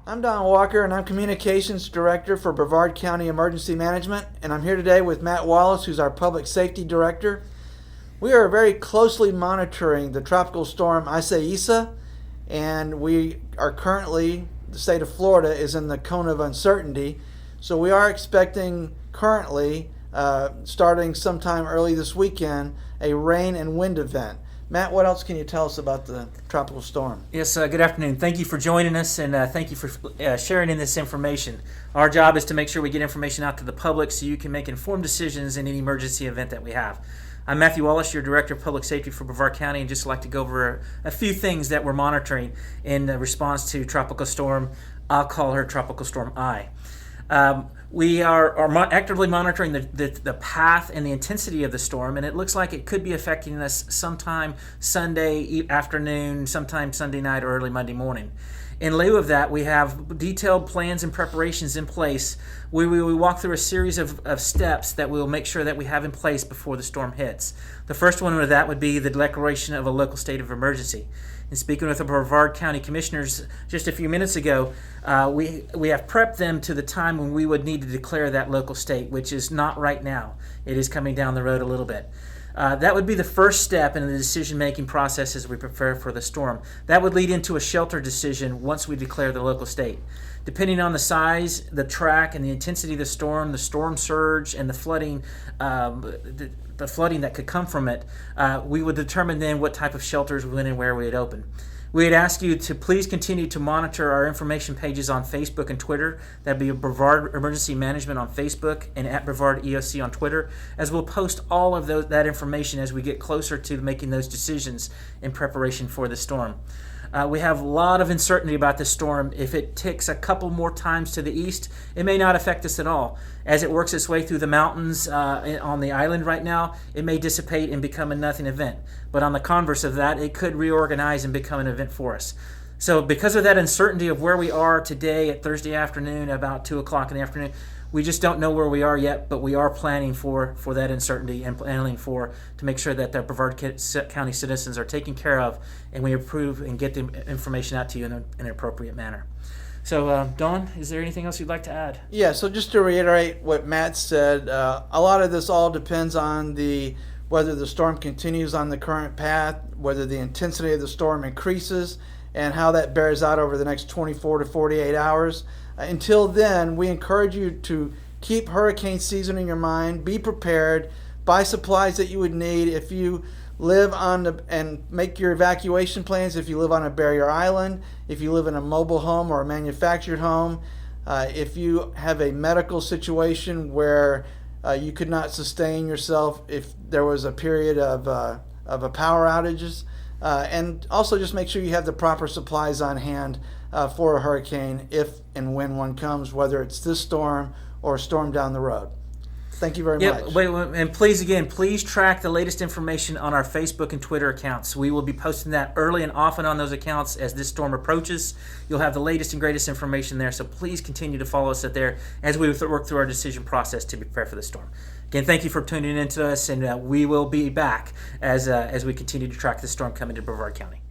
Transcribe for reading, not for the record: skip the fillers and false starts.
I'm Don Walker, and I'm Communications Director for Brevard County Emergency Management, and I'm here today with Matt Wallace, who's our Public Safety Director. We are very closely monitoring the tropical storm Isaias, and we are currently, the state of Florida is in the cone of uncertainty, so we are expecting currently, starting sometime early this weekend, a rain and wind event. Matt, what else can you tell us about the tropical storm? Yes, good afternoon. Thank you for joining us, and thank you for sharing in this information. Our job is to make sure we get information out to the public so you can make informed decisions in any emergency event that we have. I'm Matthew Wallace, your Director of Public Safety for Brevard County, and just like to go over a few things that we're monitoring in response to Tropical Storm. I'll call her Tropical Storm I. We are actively monitoring the path and the intensity of the storm, and it looks like it could be affecting us sometime Sunday afternoon, sometime Sunday night, or early Monday morning. In lieu of that, we have detailed plans and preparations in place. We walk through a series of steps that we will make sure that we have in place before the storm hits. The first one of that would be the declaration of a local state of emergency. And speaking with the Brevard County Commissioners just a few minutes ago, we have prepped them to the time when we would need to declare that local state, which is not right now. It is coming down the road a little bit. That would be the first step in the decision-making process as we prepare for the storm. That would lead into a shelter decision once we declare the local state. Depending on the size, the track, and the intensity of the storm surge, and the flooding that could come from it, we would determine then what type of shelters, when and where we'd open. We'd ask you to please continue to monitor our information pages on Facebook and Twitter. That'd be Brevard Emergency Management on Facebook and at Brevard EOC on Twitter, as we'll post all of that information as we get closer to making those decisions in preparation for the storm. We have a lot of uncertainty about this storm. If it ticks a couple more times to the east, it may not affect us at all. As it works its way through the mountains on the island right now, it may dissipate and become a nothing event. But on the converse of that, it could reorganize and become an event for us. So because of that uncertainty of where we are today at Thursday afternoon, about 2 o'clock in the afternoon, we just don't know where we are yet, but we are planning for that uncertainty and planning to make sure that the Brevard County citizens are taken care of, and we approve and get the information out to you in an appropriate manner. So, Dawn, is there anything else you'd like to add? Yeah, so just to reiterate what Matt said, a lot of this all depends on whether the storm continues on the current path, whether the intensity of the storm increases, and how that bears out over the next 24 to 48 hours. Until then, we encourage you to keep hurricane season in your mind, be prepared, buy supplies that you would need if you live and make your evacuation plans if you live on a barrier island, if you live in a mobile home or a manufactured home, if you have a medical situation where you could not sustain yourself if there was a period of a power outages. And also just make sure you have the proper supplies on hand for a hurricane if and when one comes, whether it's this storm or a storm down the road. Thank you very much. And please track the latest information on our Facebook and Twitter accounts. We will be posting that early and often on those accounts as this storm approaches. You'll have the latest and greatest information there, so please continue to follow us there as we work through our decision process to prepare for the storm. Again, thank you for tuning in to us, and we will be back as we continue to track the storm coming to Brevard County.